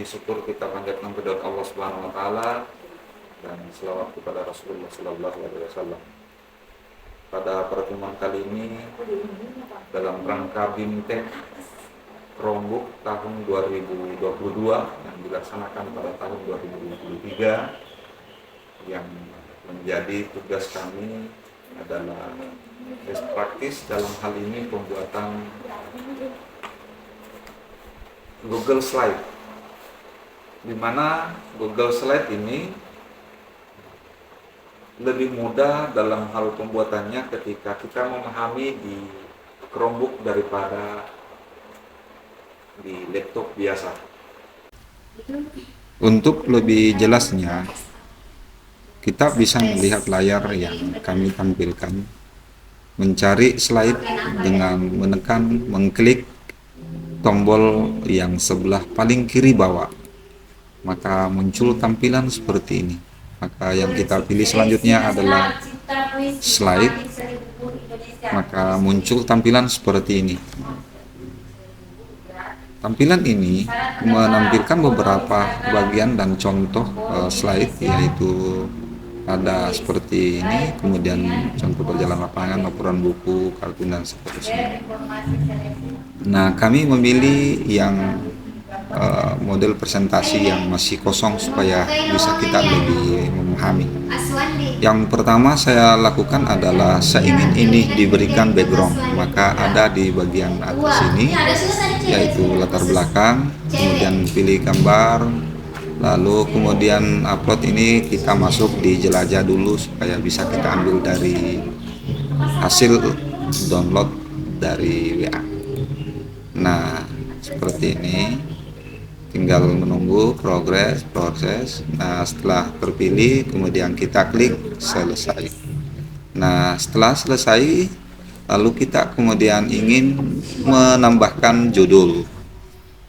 syukur kita panjatkan kepada Allah Subhanahu wa taala dan selawat kepada Rasulullah sallallahu alaihi wasallam. Pada pertemuan kali ini dalam rangka BIMTEK Chromebook tahun 2022 yang dilaksanakan pada tahun 2023, yang menjadi tugas kami adalah best practice dalam hal ini pembuatan Google Slide, di mana Google Slide ini lebih mudah dalam hal pembuatannya ketika kita memahami di Chromebook daripada di laptop biasa. Untuk lebih jelasnya, kita bisa melihat layar yang kami tampilkan, mencari slide dengan mengklik tombol yang sebelah paling kiri bawah, maka muncul tampilan seperti ini. Maka yang kita pilih selanjutnya adalah slide, maka muncul tampilan seperti ini. Tampilan ini menampilkan beberapa bagian dan contoh slide, yaitu ada seperti ini, kemudian contoh perjalanan lapangan, laporan buku, kartun, dan seterusnya. Nah, kami memilih yang model presentasi yang masih kosong supaya bisa kita lebih memahami. Yang pertama saya lakukan adalah saya ingin ini diberikan background, maka ada di bagian atas ini, yaitu latar belakang, kemudian pilih gambar, lalu kemudian upload. Ini kita masuk di jelajah dulu supaya bisa kita ambil dari hasil download dari WA. Nah, seperti ini, tinggal menunggu proses. Nah, setelah terpilih kemudian kita klik selesai. Nah, setelah selesai lalu kita kemudian ingin menambahkan judul.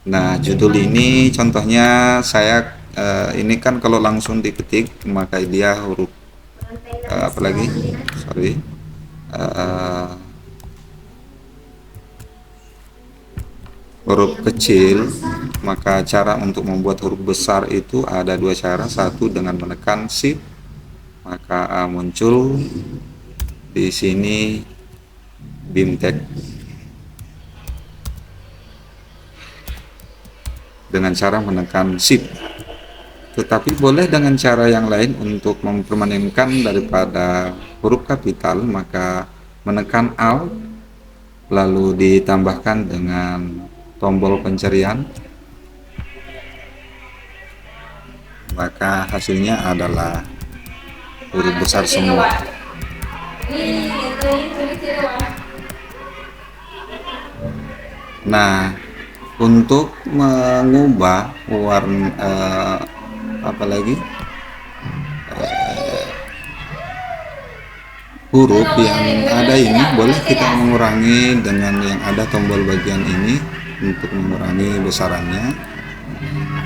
Nah, judul ini contohnya saya ini kan kalau langsung diketik maka dia huruf huruf kecil. Maka cara untuk membuat huruf besar itu ada dua cara. Satu dengan menekan Shift, maka muncul di sini BIMTEK. Dengan cara menekan Shift. Tetapi boleh dengan cara yang lain untuk mempermanenkan daripada huruf kapital, maka menekan Alt lalu ditambahkan dengan tombol pencarian, maka hasilnya adalah huruf besar semua. Nah, untuk mengubah warna huruf yang ada ini, boleh kita mengurangi dengan yang ada tombol bagian ini untuk mengurangi besarannya.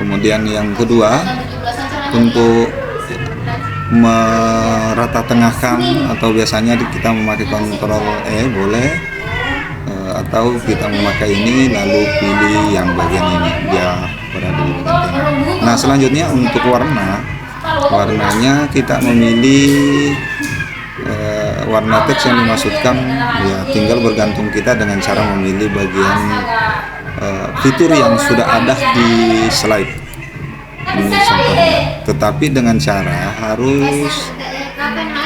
Kemudian yang kedua, untuk merata tengahkan, atau biasanya kita memakai kontrol boleh, atau kita memakai ini lalu pilih yang bagian ini dia berada di tengah. Nah, selanjutnya untuk warnanya kita memilih warna teks yang dimaksudkan, ya tinggal bergantung kita dengan cara memilih bagian fitur yang sudah ada di slide ini contohnya. Tetapi dengan cara harus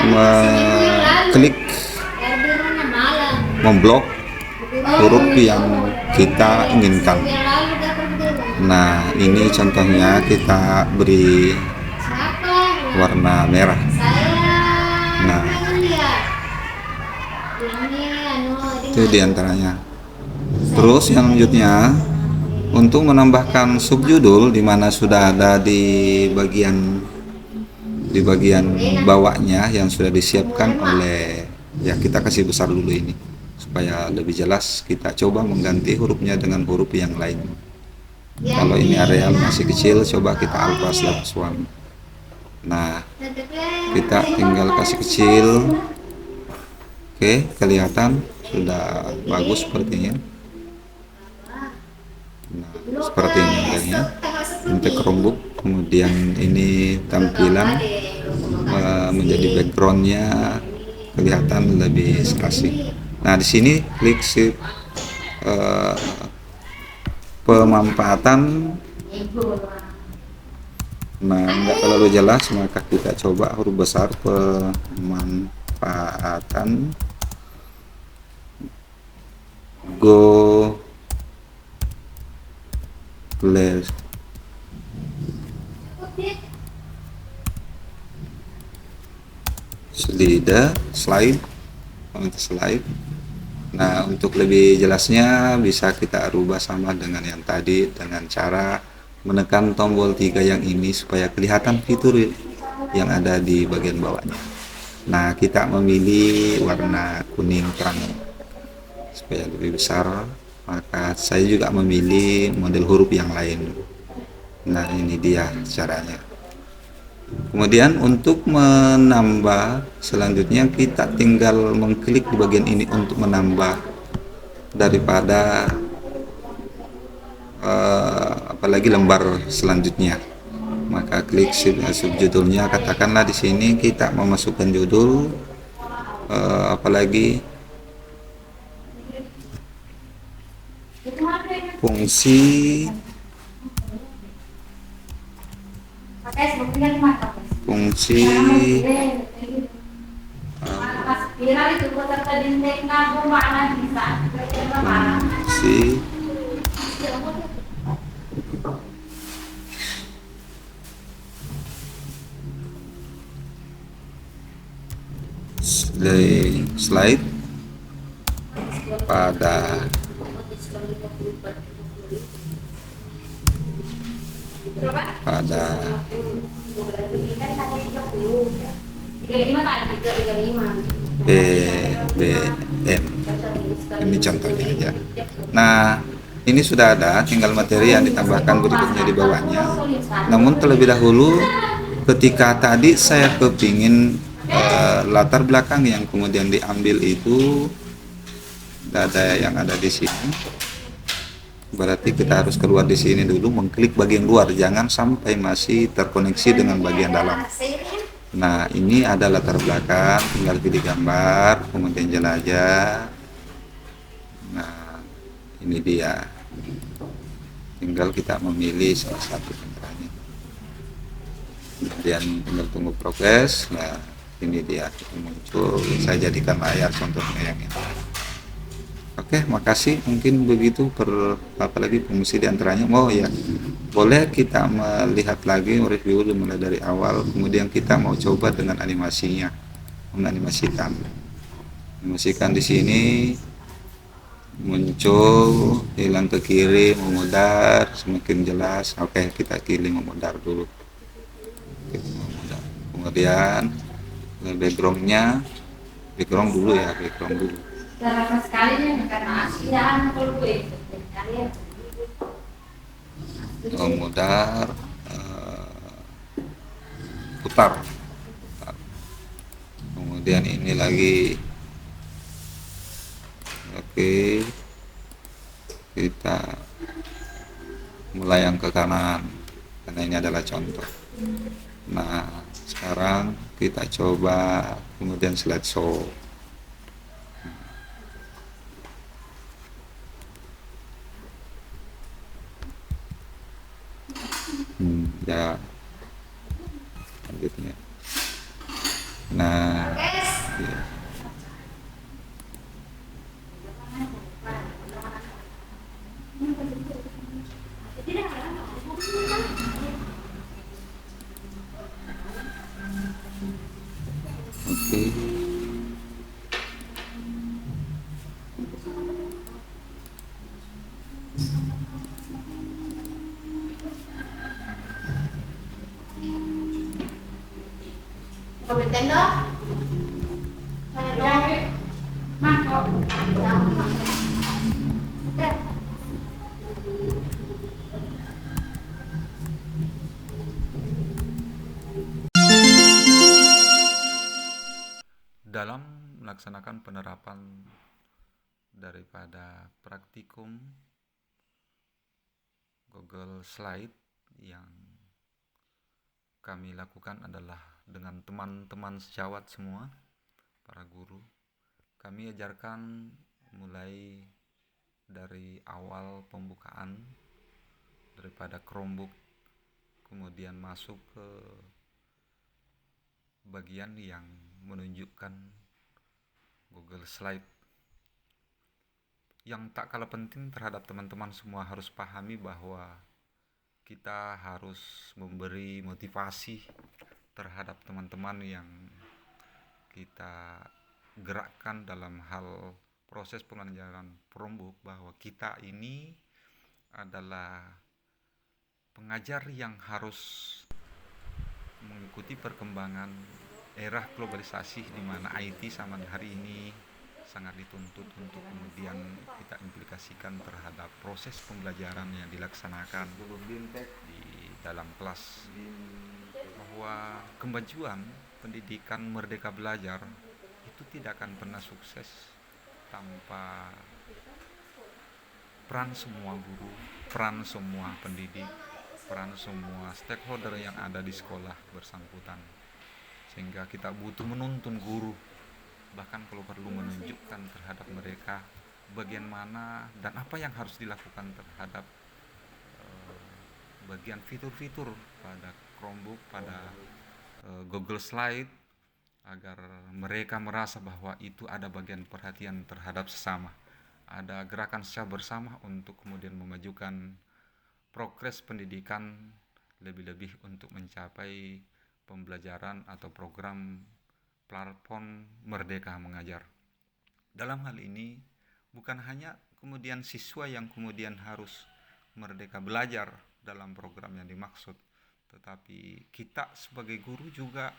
mengklik memblok huruf yang kita inginkan. Nah, ini contohnya kita beri warna merah. Nah, itu diantaranya. Terus yang selanjutnya, untuk menambahkan subjudul di mana sudah ada di bagian bawahnya yang sudah disiapkan oleh, ya kita kasih besar dulu ini supaya lebih jelas. Kita coba mengganti hurufnya dengan huruf yang lain. Kalau ini Arial masih kecil, coba kita Alfa/1. Nah, kita tinggal kasih kecil. Oke, kelihatan sudah bagus sepertinya. Nah, seperti ini adanya. untuk Chromebook. Kemudian ini tampilan menjadi backgroundnya kelihatan lebih asik. Nah di sini klik eh, pemanfaatan. Nah nggak terlalu jelas, maka kita coba huruf besar pemanfaatan Go Glass slide. Nah untuk lebih jelasnya bisa kita rubah sama dengan yang tadi dengan cara menekan tombol 3 yang ini supaya kelihatan fitur yang ada di bagian bawahnya. Nah kita memilih warna kuning terang supaya lebih besar, maka saya juga memilih model huruf yang lain. Nah ini dia caranya. Kemudian untuk menambah selanjutnya kita tinggal mengklik di bagian ini untuk menambah daripada apalagi lembar selanjutnya. Maka klik subjudulnya, katakanlah di sini kita memasukkan judul apalagi fungsi fungsi fungsi slide pada BBM. Ini contohnya aja. Nah, ini sudah ada, tinggal materi yang ditambahkan berikutnya di bawahnya. Namun terlebih dahulu, ketika tadi saya kepingin latar belakang yang kemudian diambil itu dada yang ada di sini, berarti kita harus keluar di sini dulu, mengklik bagian luar, jangan sampai masih terkoneksi dengan bagian dalam. Nah ini ada latar belakang, tinggal pilih gambar, kemudian jelajah. Nah ini dia, tinggal kita memilih salah satu kameranya, kemudian tinggal tunggu progres. Nah ini dia muncul, saya jadikan layar contohnya yang ini. Oke, makasih. Mungkin begitu apalagi fungsi diantaranya. Oh ya, boleh kita melihat lagi review mulai dari awal. Kemudian kita mau coba dengan animasinya, menganimasikan. Animasikan di sini muncul, hilang ke kiri, memudar, semakin jelas. Oke, kita kiri memudar dulu. Kemudian backgroundnya, background dulu ya, background dulu. Terasa sekali nih karena asian kalau gue Memudar, putar. Kemudian ini lagi, oke, kita mulai yang ke kanan karena ini adalah contoh. Nah sekarang kita coba kemudian slideshow. Ya selanjutnya. Nah ya. Oke. Dalam melaksanakan penerapan daripada praktikum Google Slide yang kami lakukan adalah dengan teman-teman sejawat semua, para guru. Kami ajarkan mulai dari awal pembukaan daripada Chromebook, kemudian masuk ke bagian yang menunjukkan Google Slide. Yang tak kalah penting terhadap teman-teman semua harus pahami bahwa kita harus memberi motivasi terhadap teman-teman yang kita gerakkan dalam hal proses pembelajaran Chromebook, bahwa kita ini adalah pengajar yang harus mengikuti perkembangan era globalisasi di mana IT zaman hari ini sangat dituntut untuk kemudian kita implikasikan terhadap proses pembelajaran yang dilaksanakan di dalam kelas, bahwa kemajuan pendidikan Merdeka Belajar itu tidak akan pernah sukses tanpa peran semua guru, peran semua pendidik, peran semua stakeholder yang ada di sekolah bersangkutan. Sehingga kita butuh menuntun guru, bahkan kalau perlu menunjukkan terhadap mereka bagian mana dan apa yang harus dilakukan terhadap bagian fitur-fitur pada Chromebook, pada Google Slide, agar mereka merasa bahwa itu ada bagian perhatian terhadap sesama, ada gerakan secara bersama untuk kemudian memajukan progres pendidikan, lebih-lebih untuk mencapai pembelajaran atau program platform Merdeka Mengajar. Dalam hal ini bukan hanya kemudian siswa yang kemudian harus merdeka belajar dalam program yang dimaksud, tetapi kita sebagai guru juga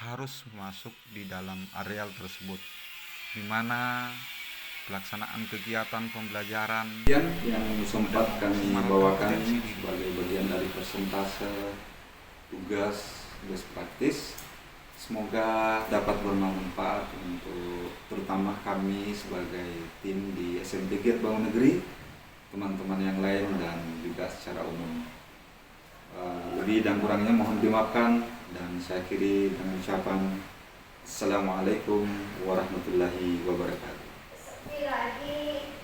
harus masuk di dalam areal tersebut, di mana pelaksanaan kegiatan pembelajaran yang sempat kami bawakan sebagai bagian dari persentase tugas best practice, semoga dapat bermanfaat untuk terutama kami sebagai tim di SMP Giat Bangun Negeri, teman-teman yang lain, dan juga secara umum. Lebih dan kurangnya mohon dimaafkan, dan saya akhiri dengan ucapan Assalamualaikum warahmatullahi wabarakatuh. Lagi